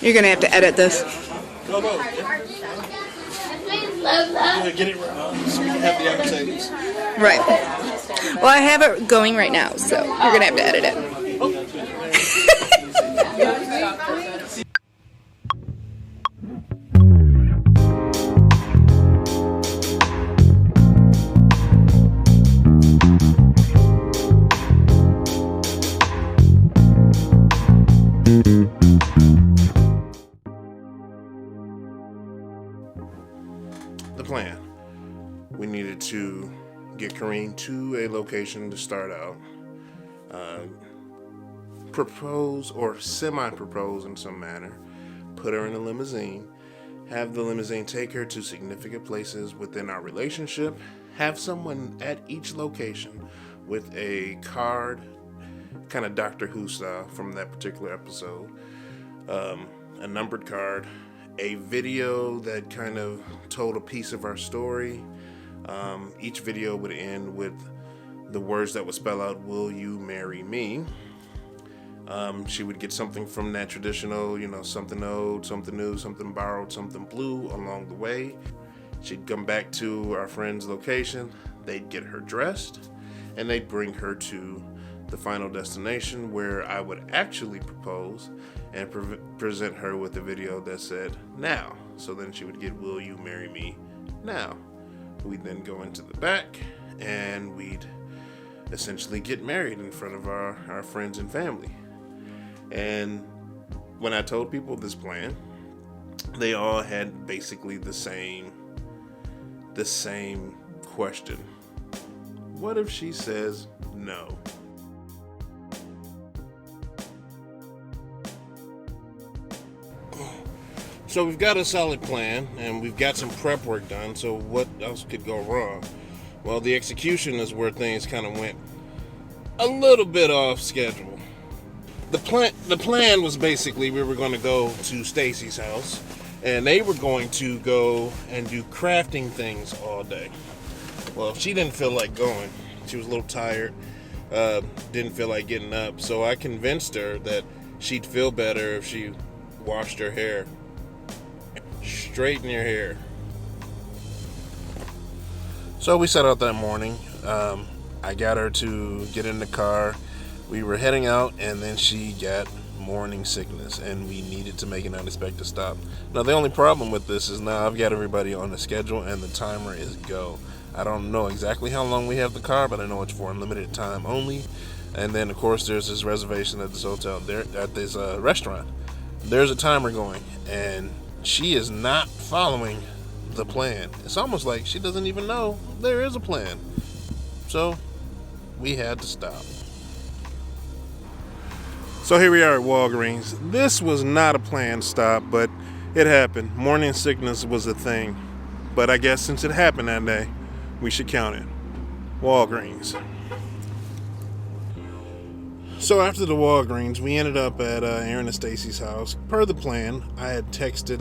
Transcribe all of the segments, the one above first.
You're gonna have to edit this. No. Go ahead, get it right so we can have the outtakes. Right. Well, I have it going right now, so you're gonna have to edit it. The plan. We needed to get Kareen to a location to start out, propose or semi-propose in some manner, put her in a limousine, have the limousine take her to significant places within our relationship, have someone at each location with a card, kind of Doctor Who style from that particular episode, a numbered card, a video that kind of told a piece of our story. Each video would end with the words that would spell out, "Will you marry me?" She would get something from that traditional, something old, something new, something borrowed, something blue along the way. She'd come back to our friend's location. They'd get her dressed, and they'd bring her to the final destination where I would actually propose and present her with a video that said, "Now." So then she would get, "Will you marry me now?" We'd then go into the back and we'd essentially get married in front of our friends and family. And when I told people this plan, they all had basically the same question. What if she says no? So we've got a solid plan, and we've got some prep work done, so what else could go wrong? Well, the execution is where things kind of went a little bit off schedule. The plan was basically we were going to go to Stacy's house, and they were going to go and do crafting things all day. Well, she didn't feel like going. She was a little tired, didn't feel like getting up, so I convinced her that she'd feel better if she washed her hair. Straighten your hair. So we set out that morning. I got her to get in the car. We were heading out, and then she got morning sickness, and we needed to make an unexpected stop. Now, the only problem with this is now I've got everybody on the schedule, and the timer is go. I don't know exactly how long we have the car, but I know it's for unlimited time only. And then, of course, there's this reservation at this hotel, there at this restaurant. There's a timer going, and she is not following the plan. It's almost like she doesn't even know there is a plan. So we had to stop. So here we are at Walgreens. This was not a planned stop, but it happened. Morning sickness was a thing. But I guess since it happened that day, we should count it. Walgreens. So after the Walgreens, we ended up at Aaron and Stacy's house. Per the plan, I had texted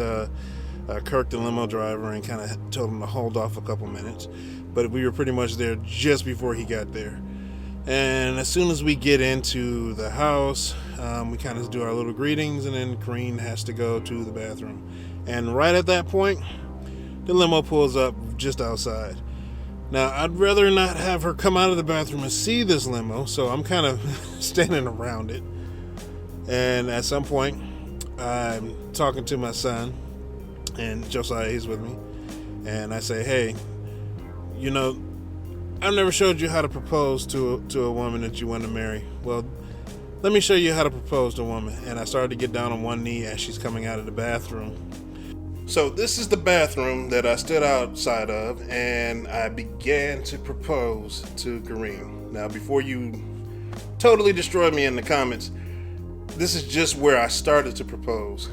Kirk, the limo driver, and kind of told him to hold off a couple minutes. But we were pretty much there just before he got there. And as soon as we get into the house, we kind of do our little greetings, and then Kareen has to go to the bathroom. And right at that point, the limo pulls up just outside. Now, I'd rather not have her come out of the bathroom and see this limo, so I'm kind of standing around it. And at some point, I'm talking to my son, and Josiah, he's with me, and I say, "Hey, I've never showed you how to propose to a woman that you want to marry. Well, let me show you how to propose to a woman." And I started to get down on one knee as she's coming out of the bathroom. So this is the bathroom that I stood outside of, and I began to propose to Kareen. Now, before you totally destroy me in the comments, this is just where I started to propose.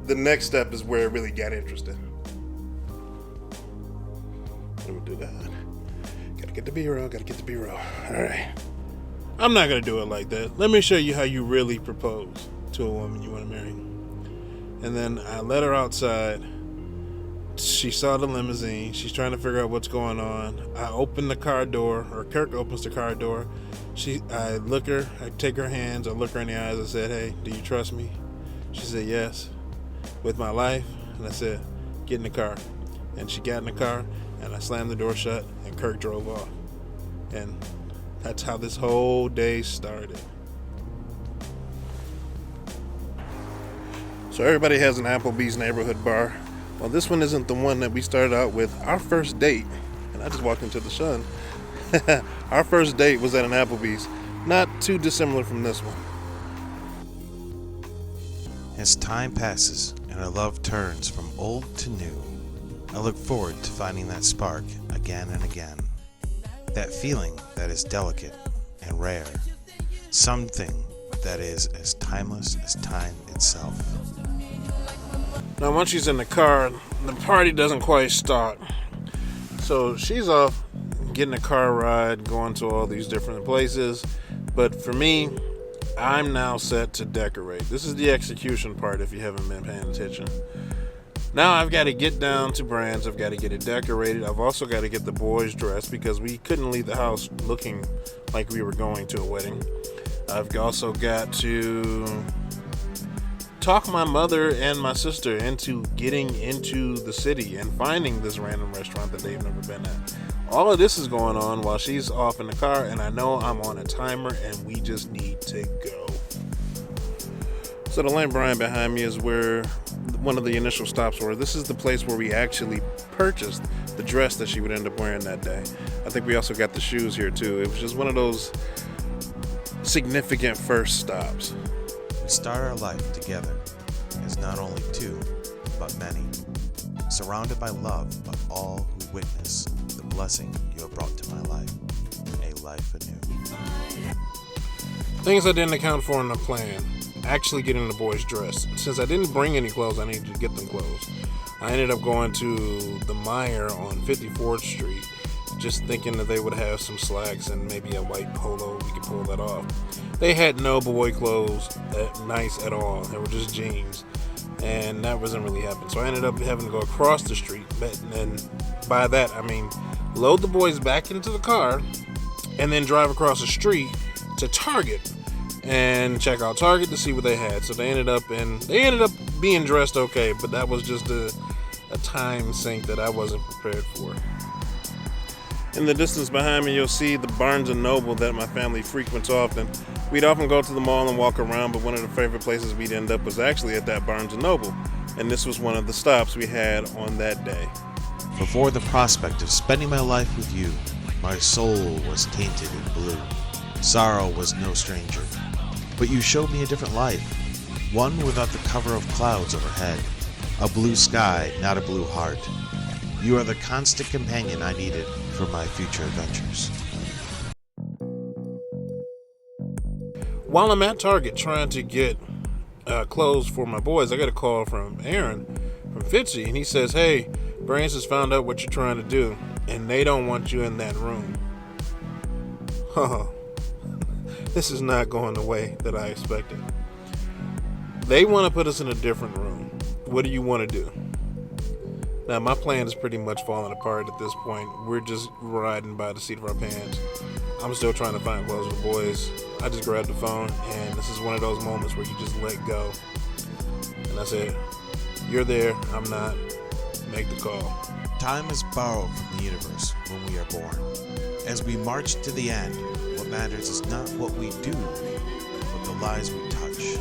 The next step is where it really got interesting. Let me do that. Gotta get the B-roll. All right. I'm not gonna do it like that. Let me show you how you really propose to a woman you want to marry. And then I let her outside. She saw the limousine. She's trying to figure out what's going on. I open the car door, or Kirk opens the car door. I take her hands, I look her in the eyes, I said, "Hey, do you trust me?" She said, yes, with my life. And I said, get in the car. And she got in the car, and I slammed the door shut, and Kirk drove off. And that's how this whole day started. So everybody has an Applebee's neighborhood bar. Well, this one isn't the one that we started out with. Our first date, and I just walked into the sun. Our first date was at an Applebee's. Not too dissimilar from this one. As time passes and our love turns from old to new, I look forward to finding that spark again and again. That feeling that is delicate and rare. Something that is as timeless as time itself. Now, once she's in the car, the party doesn't quite start. So she's off getting a car ride, going to all these different places. But for me, I'm now set to decorate. This is the execution part if you haven't been paying attention. Now I've got to get down to Brands. I've got to get it decorated. I've also got to get the boys dressed because we couldn't leave the house looking like we were going to a wedding. I've also got to talk my mother and my sister into getting into the city and finding this random restaurant that they've never been at. All of this is going on while she's off in the car, and I know I'm on a timer, and we just need to go. So the Lane Bryant behind me is where one of the initial stops were. This is the place where we actually purchased the dress that she would end up wearing that day. I think we also got the shoes here too. It was just one of those significant first stops. We start our life together as not only two, but many, surrounded by love of all who witness the blessing you have brought to my life, a life anew. Things I didn't account for in the plan. Actually getting the boys dressed. Since I didn't bring any clothes, I needed to get them clothes. I ended up going to the Meijer on 54th Street, just thinking that they would have some slacks and maybe a white polo. We could pull that off. They had no boy clothes nice at all. They were just jeans. And that wasn't really happening. So I ended up having to go across the street. And by that, I mean load the boys back into the car and then drive across the street to Target and check out Target to see what they had. So they ended up being dressed okay, but that was just a time sink that I wasn't prepared for. In the distance behind me, you'll see the Barnes & Noble that my family frequents often. We'd often go to the mall and walk around, but one of the favorite places we'd end up was actually at that Barnes & Noble. And this was one of the stops we had on that day. Before the prospect of spending my life with you, my soul was tainted in blue. Sorrow was no stranger. But you showed me a different life, one without the cover of clouds overhead, a blue sky, not a blue heart. You are the constant companion I needed for my future adventures. While I'm at Target trying to get clothes for my boys, I got a call from Aaron from Fitzy, and he says, hey, Brands has found out what you're trying to do, and they don't want you in that room. This is not going the way that I expected. They want to put us in a different room. What do you want to do? Now, my plan is pretty much falling apart at this point. We're just riding by the seat of our pants. I'm still trying to find clothes for the boys. I just grabbed the phone, and this is one of those moments where you just let go. And I said, you're there, I'm not. Make the call. Time is borrowed from the universe when we are born. As we march to the end, what matters is not what we do, but the lives we touch.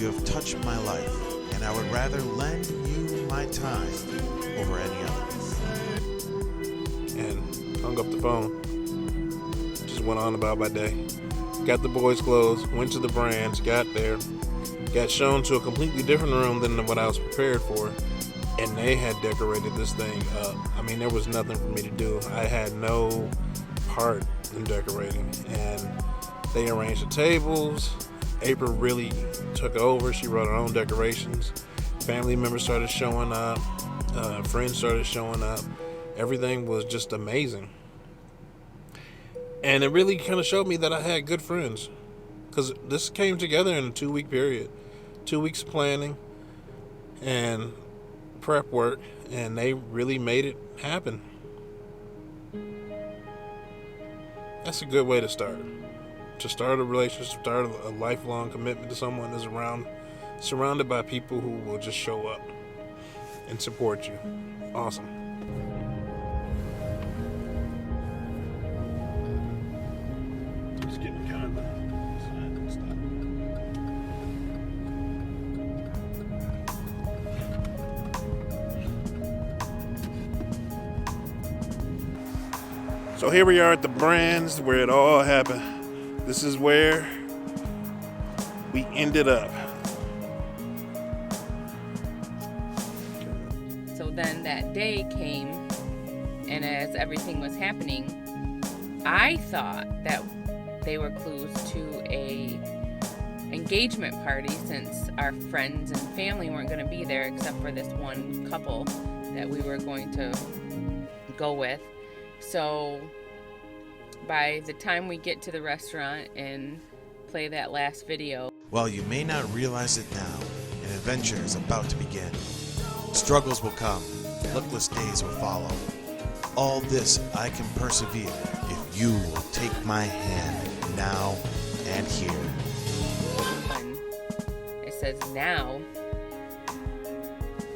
You have touched my life, and I would rather lend you my time over any other. And hung up the phone. Just went on about my day. Got the boys' clothes, went to the Brands, got there, got shown to a completely different room than what I was prepared for, and they had decorated this thing up. I mean, there was nothing for me to do. I had no part in decorating, and they arranged the tables. April really took over. She wrote her own decorations. Family members started showing up. Friends started showing up. Everything was just amazing. And it really kind of showed me that I had good friends, because this came together in a 2-week period. 2 weeks of planning and prep work, and they really made it happen. That's a good way to start. To start a relationship, start a lifelong commitment to someone that's around surrounded by people who will just show up and support you. Awesome. Just getting kind of sad and stuff. So here we are at the Brands where it all happened. This is where we ended up. So then that day came, and as everything was happening, I thought that they were clues to a engagement party, since our friends and family weren't going to be there except for this one couple that we were going to go with. So by the time we get to the restaurant and play that last video, While you may not realize it now, an adventure is about to begin. Struggles will come, luckless days will follow. All this I can persevere if you will take my hand now and here. when it says now,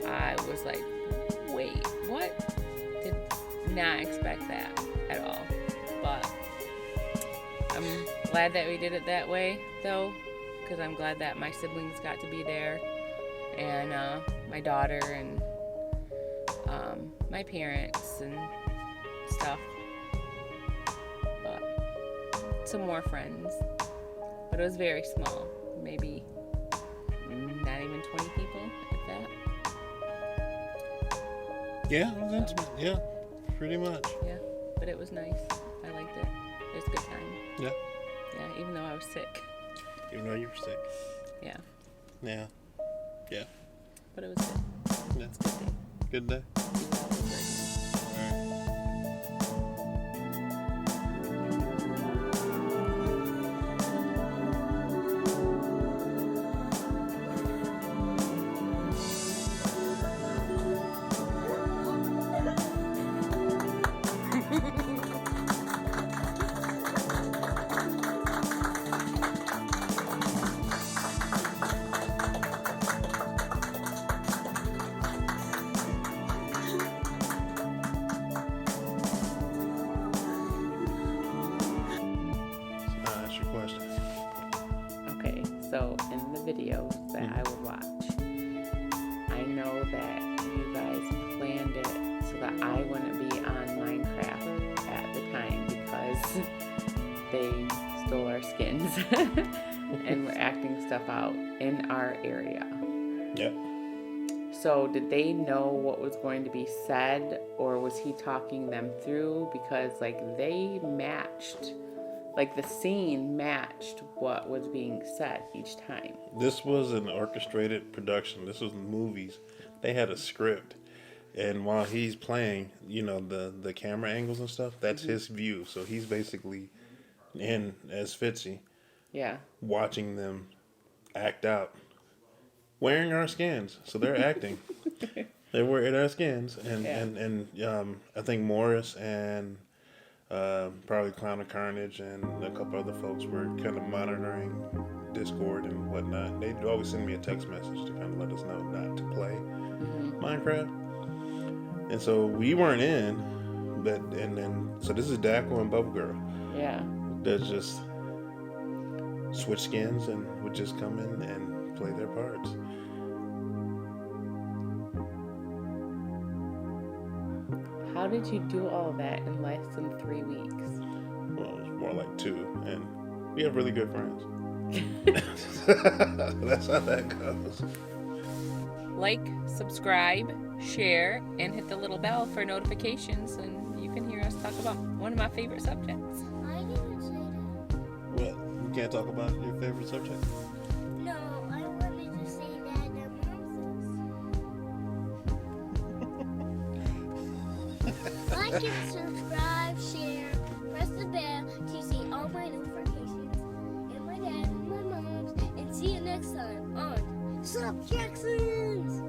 I was like, wait, what? Did not expect that at all. But I'm glad that we did it that way, though, because I'm glad that my siblings got to be there, and my daughter, and my parents and stuff. But some more friends. But it was very small. Maybe not even 20 people, if that. Yeah, it was intimate. Yeah, pretty much. Yeah, but it was nice. I liked it. It was a good time. Yeah. Yeah, even though I was sick. Even though you were sick. Yeah, Yeah. Yeah. but it was good. That's Good day. good day. Do it all over again. That's your question. Okay, so in the videos that I would watch, I know that you guys planned it so that I wouldn't be on Minecraft at the time because they stole our skins and were acting stuff out in our area. Yep. So did they know what was going to be said, or was he talking them through? Because like they matched, like the scene matched what was being said each time. This was an orchestrated production. This was movies. They had a script. And while he's playing, you know, the camera angles and stuff, that's his view. So he's basically in as Fitzy, Yeah. watching them act out. Wearing our skins. So they're acting. They're wearing our skins. And, Yeah. and I think Morris and probably Clown of Carnage and a couple other folks were kind of monitoring Discord and whatnot. They'd always send me a text message to kind of let us know not to play Minecraft. And so we weren't in, but so this is Dackle and Bubble Girl. Yeah. That's just switch skins and would just come in and play their parts. How did you do all of that in less than 3 weeks? Well, it's more like 2, and we have really good friends. That's how that goes. Like, subscribe, share, and hit the little bell for notifications, and you can hear us talk about one of my favorite subjects. I didn't say that. What? You can't talk about your favorite subject? No, I wanted to say that the mouses. Like and subscribe, share, press the bell to see all my notifications. And my dad and my mom's. And see you next time on Sup Jacksons!